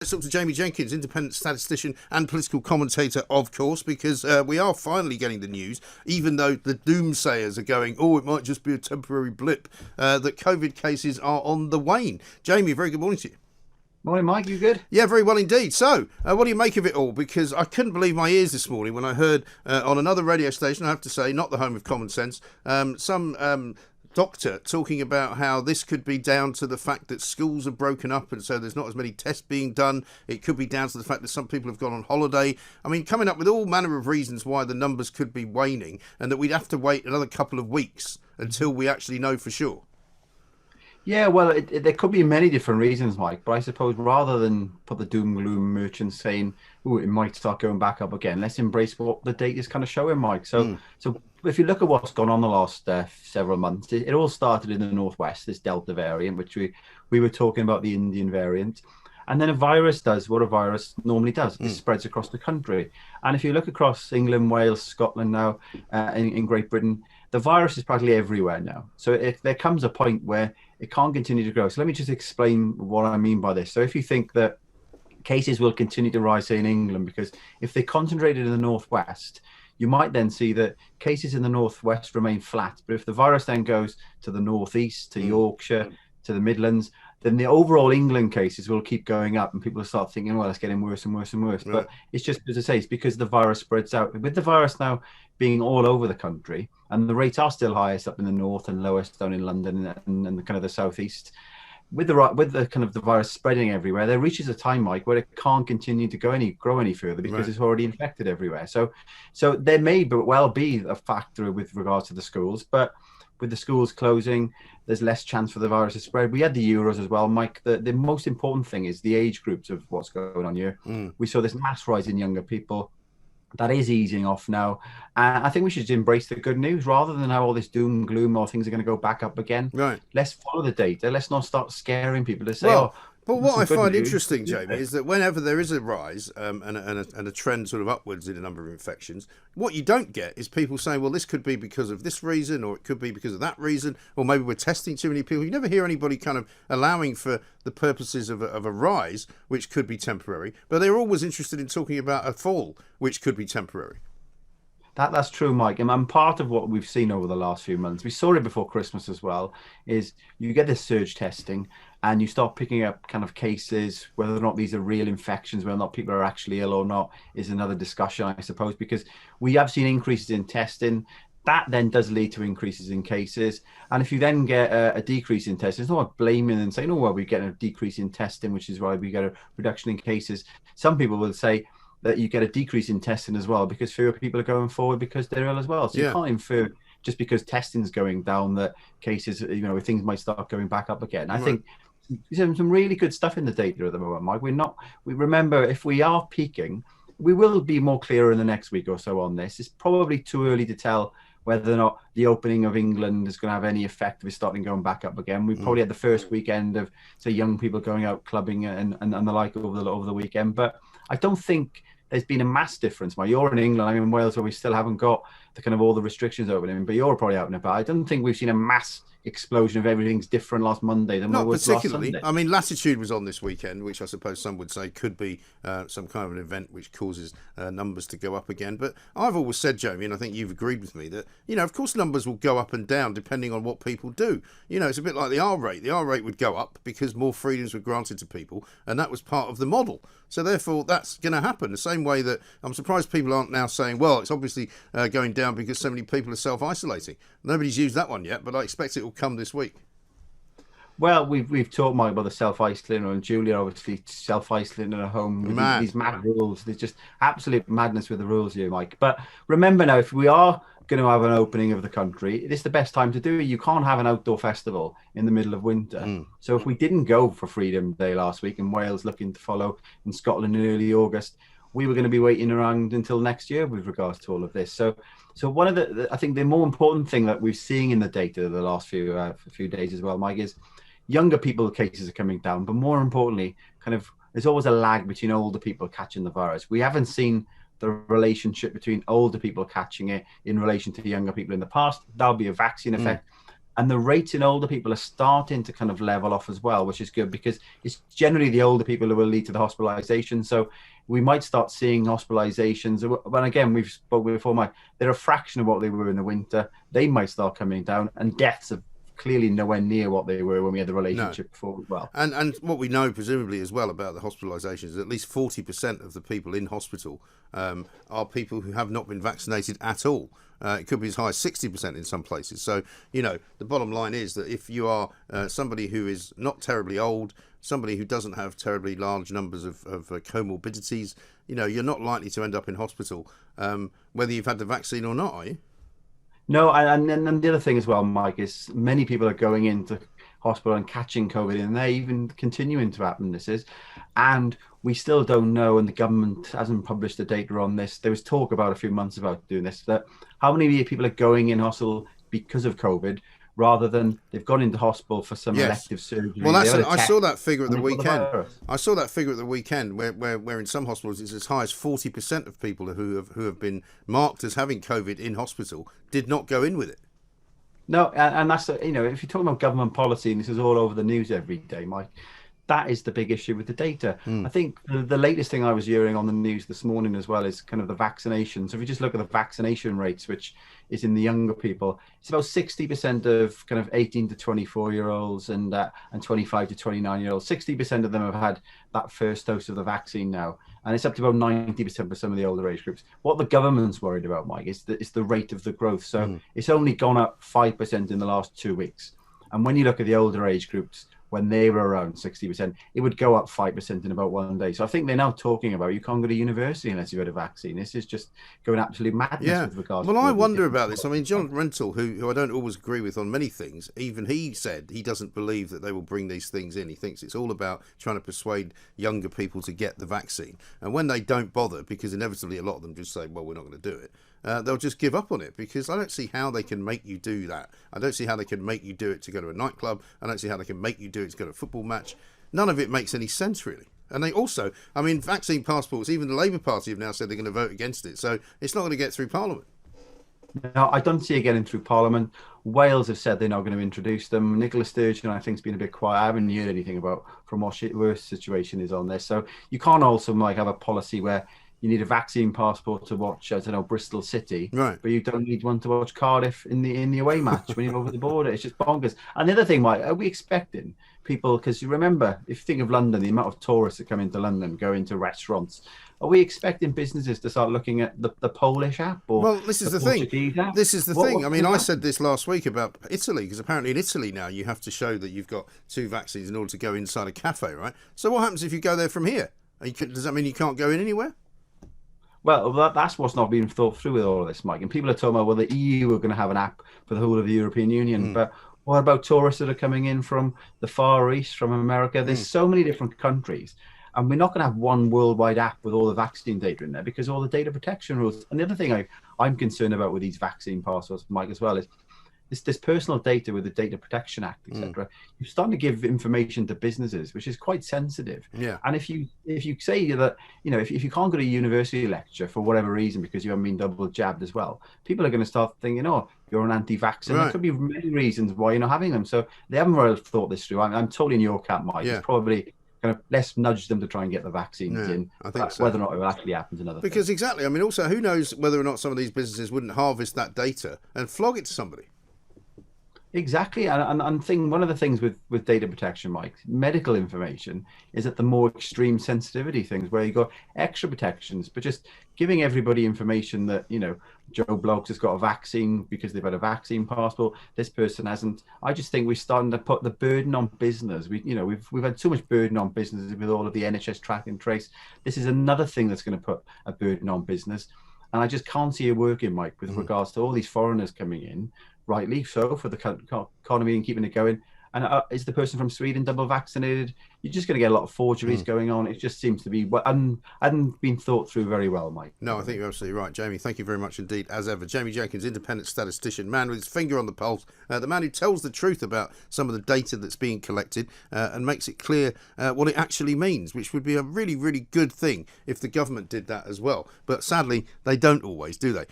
Let's talk to Jamie Jenkins, independent statistician and political commentator, of course, because we are finally getting the news, even though the doomsayers are going, oh, it might just be a temporary blip, that COVID cases are on the wane. Jamie, very good morning to you. Morning, Mike. You good? Yeah, very well indeed. So, what do you make of it all? Because I couldn't believe my ears this morning when I heard on another radio station, I have to say, not the home of common sense, some doctor talking about how this could be down to the fact that schools are broken up and so there's not as many tests being done. It could be down to the fact that some people have gone on holiday. I mean, coming up with all manner of reasons why the numbers could be waning and that we'd have to wait another couple of weeks until we actually know for sure. Yeah, well, there could be many different reasons, Mike. But I suppose rather than put the doom gloom merchants saying, "Oh, it might start going back up again," let's embrace what the data is kind of showing, Mike. So if you look at what's gone on the last several months, it all started in the northwest, this Delta variant, which we were talking about, the Indian variant. And then a virus does what a virus normally does. It spreads across the country. And if you look across England, Wales, Scotland now, in Great Britain, the virus is practically everywhere now. So there comes a point where it can't continue to grow. So let me just explain what I mean by this. So if you think that cases will continue to rise, say, in England, because if they concentrated in the northwest, you might then see that cases in the northwest remain flat. But if the virus then goes to the northeast, to Yorkshire, to the Midlands, then the overall England cases will keep going up and people will start thinking, well, it's getting worse and worse and worse. Right. But it's just, as I say, it's because the virus spreads out. With the virus now being all over the country, and the rates are still highest up in the north and lowest down in London and the kind of the southeast, with the kind of the virus spreading everywhere, there reaches a time, Mike, where it can't continue to grow any further because it's already infected everywhere. So there may well be a factor with regards to the schools, but with the schools closing, there's less chance for the virus to spread. We had the Euros as well, Mike. The most important thing is the age groups of what's going on here. We saw this mass rise in younger people. That is easing off now. And I think we should just embrace the good news rather than have all this doom, gloom, or things are going to go back up again. Right. Let's follow the data. Let's not start scaring people to say, but what I find interesting, Jamie, is that whenever there is a rise and a trend sort of upwards in a number of infections, what you don't get is people saying, well, this could be because of this reason, or it could be because of that reason, or maybe we're testing too many people. You never hear anybody kind of allowing for the purposes of a rise, which could be temporary, but they're always interested in talking about a fall, which could be temporary. That's true, Mike. And part of what we've seen over the last few months, we saw it before Christmas as well, is you get this surge testing and you start picking up kind of cases, whether or not these are real infections, whether or not people are actually ill or not, is another discussion, I suppose, because we have seen increases in testing. That then does lead to increases in cases. And if you then get a decrease in testing, it's not blaming and saying, oh, well, we get a decrease in testing, which is why we get a reduction in cases. Some people will say that you get a decrease in testing as well because fewer people are going forward because they're ill as well. So you can't infer just because testing's going down that cases, things might start going back up again. I think there's some really good stuff in the data at the moment, Mike. We remember if we are peaking, we will be more clearer in the next week or so on this. It's probably too early to tell whether or not the opening of England is going to have any effect if it's starting going back up again. We probably had the first weekend of, say, young people going out clubbing and the like over the weekend. But I don't think there's been a mass difference. You're in England, I'm in Wales, where we still haven't got the kind of all the restrictions opening, but you're probably out and about. I don't think we've seen a mass explosion of everything's different last Monday than what was last Sunday. I mean, Latitude was on this weekend, which I suppose some would say could be some kind of an event which causes numbers to go up again. But I've always said, Jamie, and I think you've agreed with me, that, of course numbers will go up and down depending on what people do. It's a bit like the R rate. The R rate would go up because more freedoms were granted to people, and that was part of the model. So therefore, that's going to happen. The same way that I'm surprised people aren't now saying, well, it's obviously going down because so many people are self-isolating. Nobody's used that one yet, but I expect it will come this week. Well, we've talked, Mike, about the self-isolating, and Julia obviously self-isolating in a home. These mad rules. There's just absolute madness with the rules here, Mike. But remember now, if we are going to have an opening of the country, this is the best time to do it. You can't have an outdoor festival in the middle of winter. So if we didn't go for Freedom Day last week and Wales looking to follow in Scotland in early August, we were going to be waiting around until next year with regards to all of this. So one of I think the more important thing that we're seeing in the data the last few days as well, Mike, is younger people cases are coming down, but more importantly, there's always a lag between older people catching the virus. We haven't seen the relationship between older people catching it in relation to younger people in the past. There'll be a vaccine effect. And the rates in older people are starting to kind of level off as well, which is good because it's generally the older people who will lead to the hospitalization. So we might start seeing hospitalizations. But again, we've spoken before, Mike, they're a fraction of what they were in the winter. They might start coming down, and deaths are clearly nowhere near what they were when we had the relationship before as well. And what we know presumably as well about the hospitalisations is at least 40% of the people in hospital are people who have not been vaccinated at all. It could be as high as 60% in some places. So, the bottom line is that if you are somebody who is not terribly old, somebody who doesn't have terribly large numbers of comorbidities, you're not likely to end up in hospital, whether you've had the vaccine or not, are you? No, and the other thing as well, Mike, is many people are going into hospital and catching COVID, and they're even continuing to happen. And we still don't know, and the government hasn't published the data on this. There was talk about a few months about doing this, that how many people are going in hospital because of COVID, rather than they've gone into hospital for some elective surgery. Well, I saw that figure at the weekend. I saw that figure at the weekend where in some hospitals it's as high as 40% of people who have been marked as having COVID in hospital did not go in with it. No, and that's, if you're talking about government policy, and this is all over the news every day, Mike, that is the big issue with the data. I think the latest thing I was hearing on the news this morning as well is kind of the vaccination. So if you just look at the vaccination rates, which is in the younger people, it's about 60% of kind of 18 to 24-year-olds and 25 to 29-year-olds. 60% of them have had that first dose of the vaccine now. And it's up to about 90% for some of the older age groups. What the government's worried about, Mike, is the rate of the growth. So it's only gone up 5% in the last 2 weeks. And when you look at the older age groups, when they were around 60%, it would go up 5% in about 1 day. So I think they're now talking about you can't go to university unless you've had a vaccine. This is just going absolute madness with regards to... Well, I wonder about this. I mean, John Rentoul, who I don't always agree with on many things, even he said he doesn't believe that they will bring these things in. He thinks it's all about trying to persuade younger people to get the vaccine. And when they don't bother, because inevitably a lot of them just say, well, we're not going to do it, they'll just give up on it, because I don't see how they can make you do that. I don't see how they can make you do it to go to a nightclub. I don't see how they can make you do it to go to a football match. None of it makes any sense, really. And they also, I mean, vaccine passports, even the Labour Party have now said they're going to vote against it. So it's not going to get through Parliament. No, I don't see it getting through Parliament. Wales have said they're not going to introduce them. Nicola Sturgeon, I think, has been a bit quiet. I haven't heard anything about from what her situation is on this. So you can't also have a policy where you need a vaccine passport to watch, I don't know, Bristol City, right? But you don't need one to watch Cardiff in the away match when you're over the border. It's just bonkers. And the other thing, Mike, are we expecting people? Because you remember, if you think of London, the amount of tourists that come into London, go into restaurants. Are we expecting businesses to start looking at the Polish app? Well, this is the thing. App? This is the thing. I mean, I said this last week about Italy, because apparently in Italy now you have to show that you've got 2 vaccines in order to go inside a cafe, right? So what happens if you go there from here? Does that mean you can't go in anywhere? Well, that's what's not being thought through with all of this, Mike. And people are talking about, well, the EU are going to have an app for the whole of the European Union. But what about tourists that are coming in from the Far East, from America? There's so many different countries. And we're not going to have one worldwide app with all the vaccine data in there because all the data protection rules. And the other thing I'm concerned about with these vaccine passports, Mike, as well, is this personal data with the Data Protection Act, etc. You're starting to give information to businesses, which is quite sensitive. Yeah. And if you say that, if you can't go to a university lecture for whatever reason because you haven't been double jabbed as well, people are going to start thinking, oh, you're an anti-vaccine. Right. There could be many reasons why you're not having them. So they haven't really thought this through. I'm totally in your camp, Mike. Yeah. It's probably kind of let's nudge them to try and get the vaccines in. I think so. Whether or not it will actually happen is another because thing. Exactly. I mean, also, who knows whether or not some of these businesses wouldn't harvest that data and flog it to somebody. Exactly. And one of the things with data protection, Mike, medical information is at the more extreme sensitivity things where you got extra protections, but just giving everybody information that, Joe Bloggs has got a vaccine because they've had a vaccine passport. This person hasn't. I just think we're starting to put the burden on business. We've had so much burden on businesses with all of the NHS track and trace. This is another thing that's going to put a burden on business. And I just can't see it working, Mike, with regards to all these foreigners coming in, rightly so, for the economy and keeping it going. And is the person from Sweden double vaccinated? You're just going to get a lot of forgeries going on. It just seems to be hadn't been thought through very well, Mike. No, I think you're absolutely right, Jamie. Thank you very much indeed, as ever. Jamie Jenkins, independent statistician, man with his finger on the pulse, the man who tells the truth about some of the data that's being collected and makes it clear what it actually means, which would be a really, really good thing if the government did that as well. But sadly, they don't always, do they?